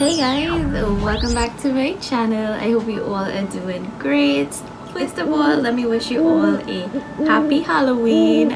Hey guys, welcome back to my channel. I hope you all are doing great. First of all, let me wish you all a happy Halloween.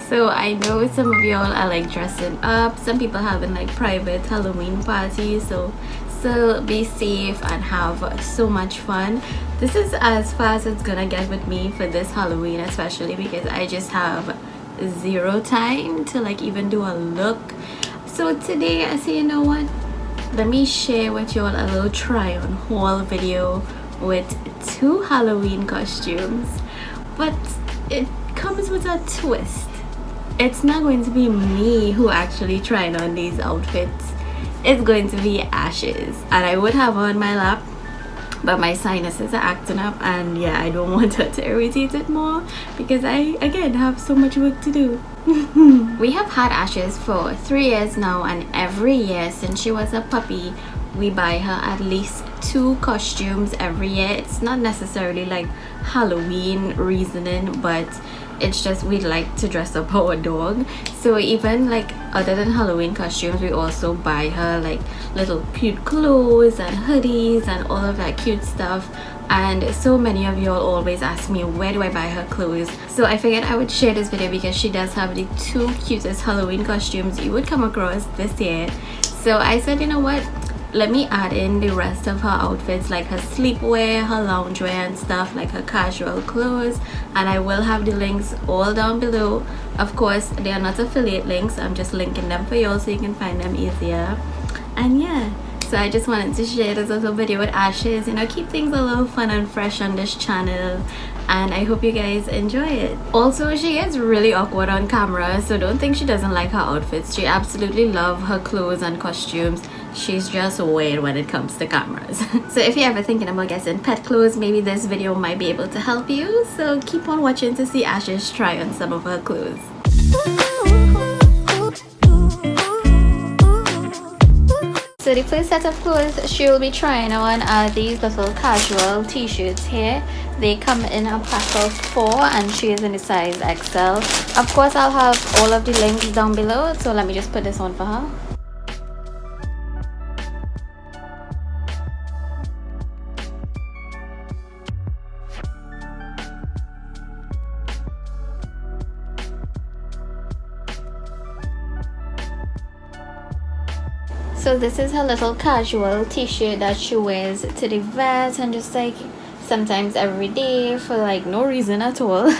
So I know some of y'all are like dressing up, some people having like private Halloween parties, so still be safe and have so much fun. This is as far as it's gonna get with me for this Halloween, especially because I just have zero time to like even do a look. So today I say, you know what, let me share with you all a little try on haul video with 2 Halloween costumes, but it comes with a twist. It's not going to be me who actually tried on these outfits. It's going to be Ashes, and I would have her on my lap, but my sinuses are acting up, and yeah, I don't want her to irritate it more because I again have so much work to do. We have had Ashes for 3 years now, and every year since she was a puppy we buy her at least 2 costumes every year. It's not necessarily like Halloween reasoning, but it's just we like to dress up our dog. So even like other than Halloween costumes, we also buy her like little cute clothes and hoodies and all of that cute stuff. And so many of y'all always ask me, where do I buy her clothes? So I figured I would share this video because she does have the 2 cutest Halloween costumes you would come across this year. So I said, you know what, let me add in the rest of her outfits, like her sleepwear, her loungewear and stuff, like her casual clothes, and I will have the links all down below. Of course, they are not affiliate links, I'm just linking them for y'all so you can find them easier. And yeah, so I just wanted to share this little video with Ashes, you know, keep things a little fun and fresh on this channel, and I hope you guys enjoy it. Also, she gets really awkward on camera, so don't think she doesn't like her outfits. She absolutely loves her clothes and costumes. She's just weird when it comes to cameras. So if you're ever thinking about getting pet clothes, maybe this video might be able to help you. So keep on watching to see Ashes try on some of her clothes. So the first set of clothes she will be trying on are these little casual t-shirts here. They come in a pack of 4 and she is in the size XL. Of course, I'll have all of the links down below, so let me just put this on for her. So this is her little casual t-shirt that she wears to the vet and just like sometimes every day for like no reason at all.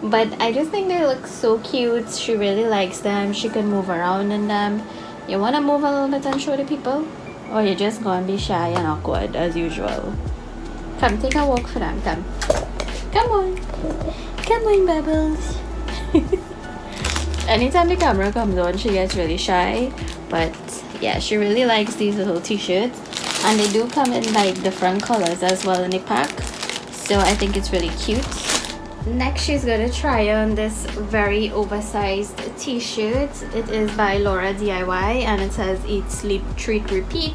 But I just think they look so cute. She really likes them. She can move around in them. You want to move a little bit and show the people, or you're just gonna be shy and awkward as usual? Come, take a walk for them. Come on Bubbles. Anytime the camera comes on, she gets really shy, but yeah, she really likes these little t-shirts, and they do come in like different colors as well in the pack, so I think it's really cute. Next, she's gonna try on this very oversized t-shirt. It is by Laura DIY and it says eat, sleep, treat, repeat.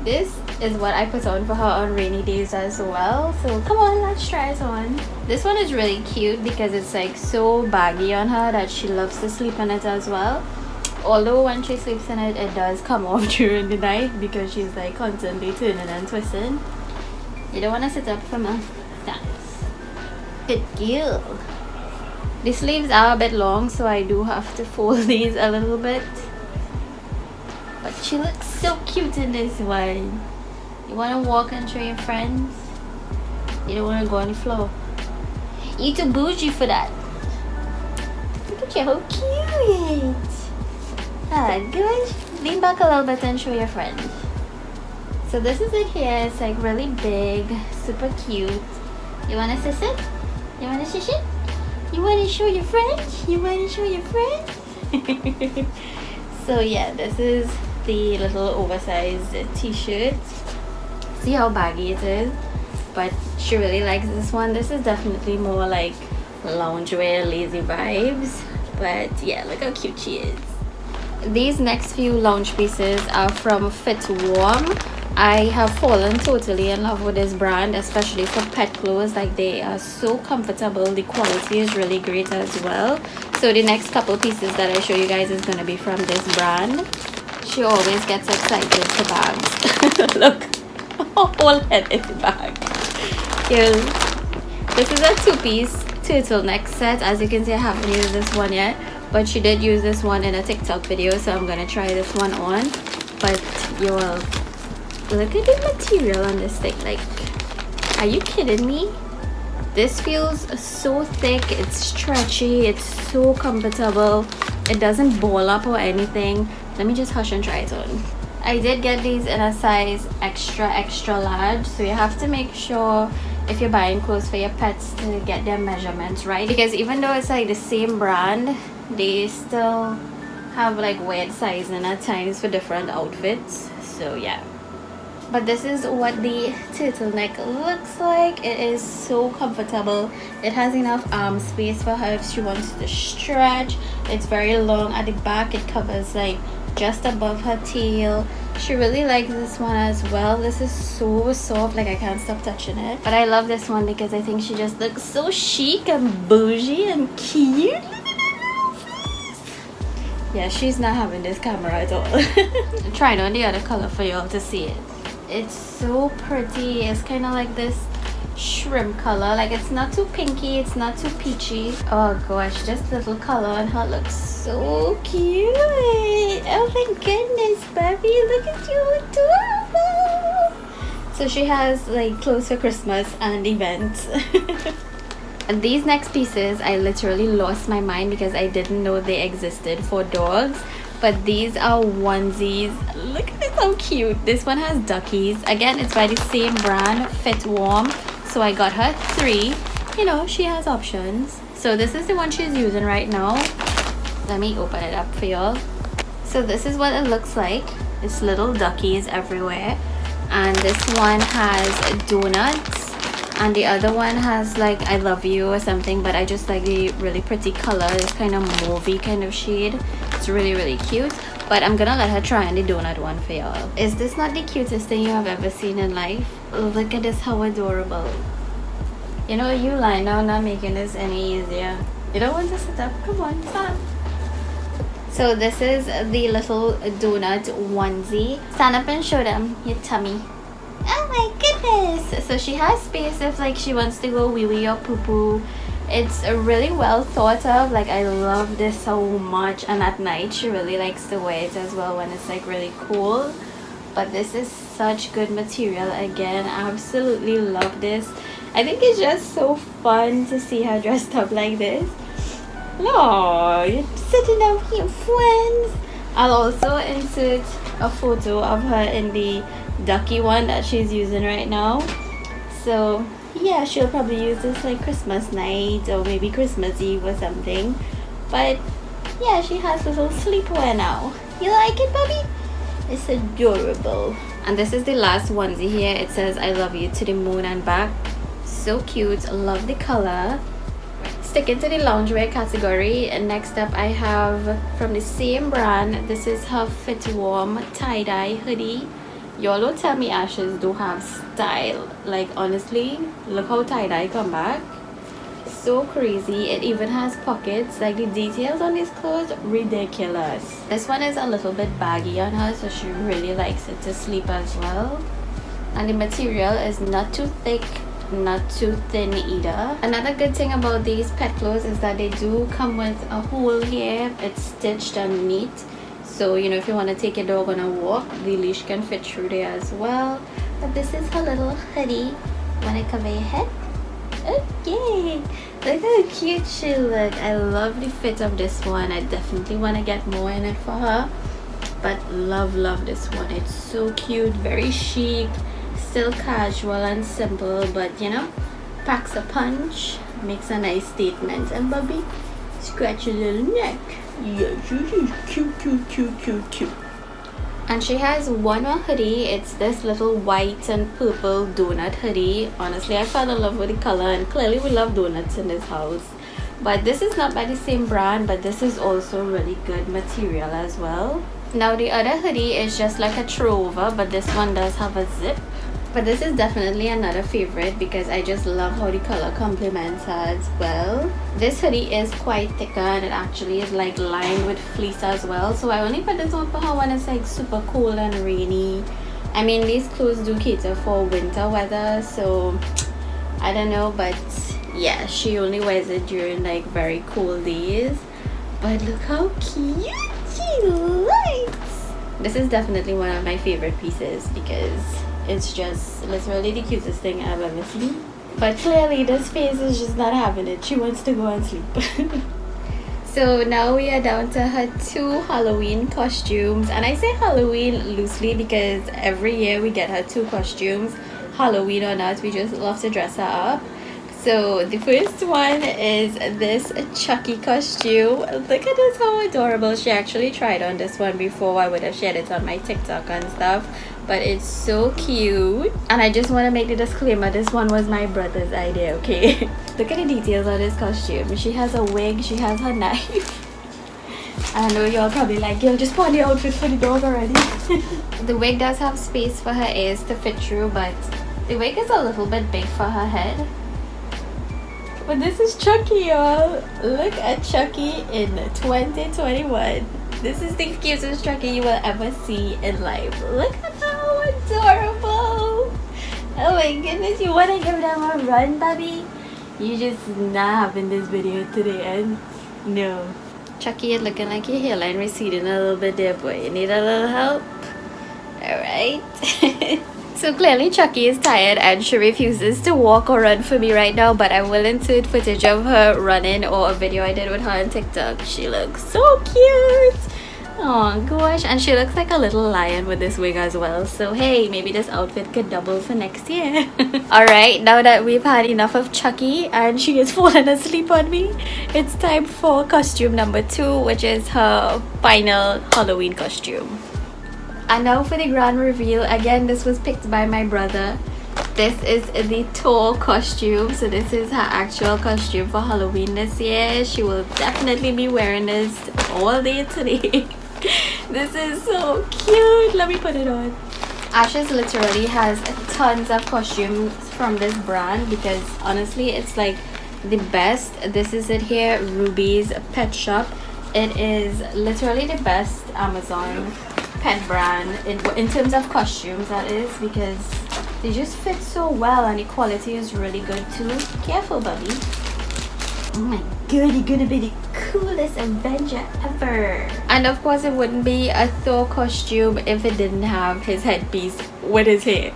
This is what I put on for her on rainy days as well, so come on, let's try it on. This one is really cute because it's like so baggy on her that she loves to sleep in it as well. Although when she sleeps in it, it does come off during the night because she's like constantly turning and twisting. You don't want to sit up for me? Thanks. Good girl. The sleeves are a bit long, so I do have to fold these a little bit. But she looks so cute in this one. You want to walk and show your friends? You don't want to go on the floor. You too bougie for that. Look at you, how cute. Ah, good. Lean back a little bit and show your friends. So this is it here. It's like really big, super cute. You want to sis it? You want to sis it? You want to show your friends? You want to show your friends? So yeah, this is the little oversized t-shirt. See how baggy it is? But she really likes this one. This is definitely more like loungewear, lazy vibes. But yeah, look how cute she is. These next few lounge pieces are from Fit Warm. I have fallen totally in love with this brand, especially for pet clothes. Like, they are so comfortable. The quality is really great as well. So the next couple pieces that I show you guys is going to be from this brand. She always gets excited for bags. Look, a whole head in the bag. Cute. This is a two-piece turtleneck set. As you can see, I haven't used this one yet, but she did use this one in a TikTok video, so I'm gonna try this one on. But you will look at the material on this thing. Like, are you kidding me? This feels so thick, it's stretchy, it's so comfortable. It doesn't ball up or anything. Let me just hush and try it on. I did get these in a size extra large, so you have to make sure if you're buying clothes for your pets to get their measurements right, because even though it's like the same brand, they still have like weird sizing at times for different outfits. So yeah, but this is what the turtleneck looks like. It is so comfortable. It has enough arm space for her if she wants to stretch. It's very long at the back. It covers like just above her tail. She really likes this one as well. This is so soft, like I can't stop touching it. But I love this one because I think she just looks so chic and bougie and cute. Yeah, she's not having this camera at all. I'm trying on the other color for y'all to see it. It's so pretty. It's kind of like this shrimp color. Like, it's not too pinky, it's not too peachy. Oh gosh, this little color on her looks so cute. Oh my goodness, Barbie, look at you, adorable. So she has like clothes for Christmas and events. And these next pieces, I literally lost my mind because I didn't know they existed for dogs. But these are onesies. Look at this, how cute. This one has duckies. Again, it's by the same brand, Fit Warm. So I got her 3. You know, she has options. So this is the one she's using right now. Let me open it up for y'all. So this is what it looks like. It's little duckies everywhere. And this one has donuts. And the other one has like I love you or something, but I just like the really pretty color. It's kind of mauvey kind of shade. It's really cute. But I'm gonna let her try on the donut one for y'all. Is this not the cutest thing you have ever seen in life? Look at this, how adorable. You know, you lying down not making this any easier. You don't want to sit up? Come on, stand. So this is the little donut onesie. Stand up and show them your tummy. Oh my goodness. So she has space if like she wants to go wee wee or poo poo. It's really well thought of. Like, I love this so much, and at night she really likes to wear it as well when it's like really cool. But this is such good material. Again, I absolutely love this. I think it's just so fun to see her dressed up like this. Oh, you're sitting down with your friends. I'll also insert a photo of her in the ducky one that she's using right now. So yeah, she'll probably use this like Christmas night or maybe Christmas Eve or something. But yeah, she has little sleepwear now. You like it, Bubby? It's adorable. And this is the last onesie here. It says I love you to the moon and back. So cute. Love the color. Sticking to the loungewear category, and next up I have from the same brand. This is her Fit Warm tie-dye hoodie. Y'all don't tell me Ashes do have style. Like, honestly, look how tie-dye come back. So crazy. It even has pockets. Like, the details on these clothes, ridiculous. This one is a little bit baggy on her, so she really likes it to sleep as well. And the material is not too thick, not too thin either. Another good thing about these pet clothes is that they do come with a hole here. It's stitched and neat. So, you know, if you want to take your dog on a walk, the leash can fit through there as well. But this is her little hoodie. Want to cover your head? Okay. Look how cute she looks. I love the fit of this one. I definitely want to get more in it for her. But love this one. It's so cute, very chic, still casual and simple, but you know, packs a punch, makes a nice statement. And Bubby, scratch your little neck. Yeah, she's cute. And she has one more hoodie. It's this little white and purple donut hoodie. Honestly, I fell in love with the color, and clearly we love donuts in this house. But this is not by the same brand, but this is also really good material as well. Now the other hoodie is just like a throwover, but this one does have a zip. But this is definitely another favorite because I just love how the color complements her as well. This hoodie is quite thicker and it actually is like lined with fleece as well. So I only put this on for her when it's like super cold and rainy. I mean, these clothes do cater for winter weather, so I don't know, but yeah, she only wears it during like very cold days. But look how cute she looks. This is definitely one of my favorite pieces because it's just literally the cutest thing I've ever seen. But clearly this face is just not having it. She wants to go and sleep. So now we are down to her 2 Halloween costumes, and I say Halloween loosely because every year we get her 2 costumes, Halloween or not. We just love to dress her up. So the first one is this Chucky costume. Look at this, how adorable. She actually tried on this one before. I would have shared it on my TikTok and stuff, but it's so cute. And I just want to make the disclaimer, this one was my brother's idea, okay? Look at the details of this costume. She has a wig, she has her knife. I know y'all probably like, girl, just put the outfit for the dog already. The wig does have space for her ears to fit through, but the wig is a little bit big for her head. But this is Chucky, y'all. Look at Chucky in 2021. This is the cutest Chucky you will ever see in life. Look at how adorable. Oh my goodness, you want to give them a run, Bobby? You just not having this video today, and no. Chucky is looking like your hairline receding a little bit there, boy. You need a little help? Alright. So clearly Chucky is tired and she refuses to walk or run for me right now, but I will insert footage of her running or a video I did with her on TikTok. She looks so cute. Oh gosh, and she looks like a little lion with this wig as well. So hey, maybe this outfit could double for next year. Alright, now that we've had enough of Chucky and she has fallen asleep on me, it's time for costume number 2, which is her final Halloween costume. And now for the grand reveal. Again, this was picked by my brother. This is the Thor costume. So this is her actual costume for Halloween this year. She will definitely be wearing this all day today. This is so cute. Let me put it on. Ashes literally has tons of costumes from this brand because honestly it's like the best. This is it here, Ruby's Pet Shop. It is literally the best Amazon pet brand in terms of costumes, that is, because they just fit so well and the quality is really good too. Careful, Bubby. Oh my god, you're gonna be the coolest Avenger ever. And of course it wouldn't be a Thor costume if it didn't have his headpiece with his hair.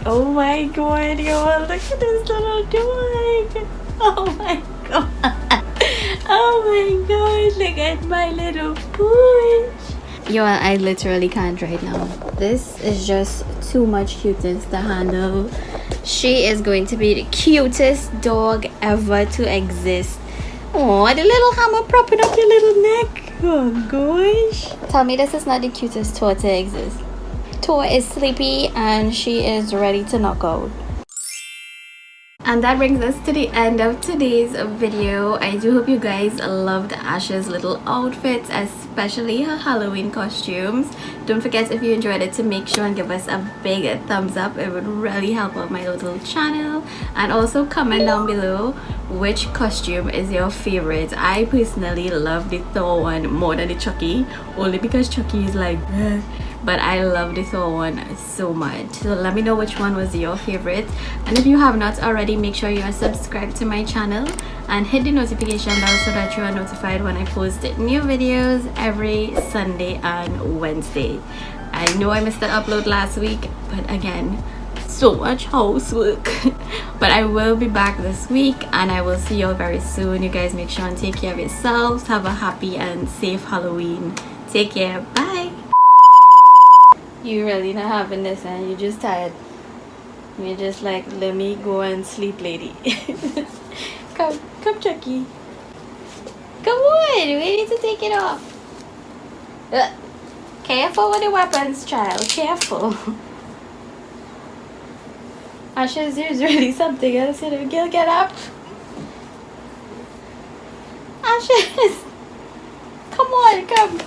Oh my god, y'all, look at this little dog. Oh my god. Oh my god, look at my little pooch. Yo, I literally can't right now. This is just too much cuteness to handle. She is going to be the cutest dog ever to exist. Oh, the little hammer propping up your little neck. Oh gosh. Tell me this is not the cutest Thor to exist. Thor is sleepy and she is ready to knock out. And that brings us to the end of today's video. I do hope you guys loved Ash's little outfits, especially her Halloween costumes. Don't forget, if you enjoyed it, to make sure and give us a big thumbs up. It would really help out my little channel. And also comment down below which costume is your favorite. I personally love the Thor one more than the Chucky, only because Chucky is like but I love the Thor one so much. So let me know which one was your favorite, and if you have not already, make sure you are subscribed to my channel and hit the notification bell so that you are notified when I post new videos every Sunday and Wednesday. I know I missed the upload last week, but again, so much housework. But I will be back this week and I will see you all very soon. You guys make sure and take care of yourselves. Have a happy and safe Halloween. Take care. Bye. You really not having this and you're just tired. You're just like, let me go and sleep, lady. Come Chucky. Come on, we need to take it off. Careful with the weapons, child. Careful. Ashes, there's really something else in it. Get up. Ashes. Come on, come.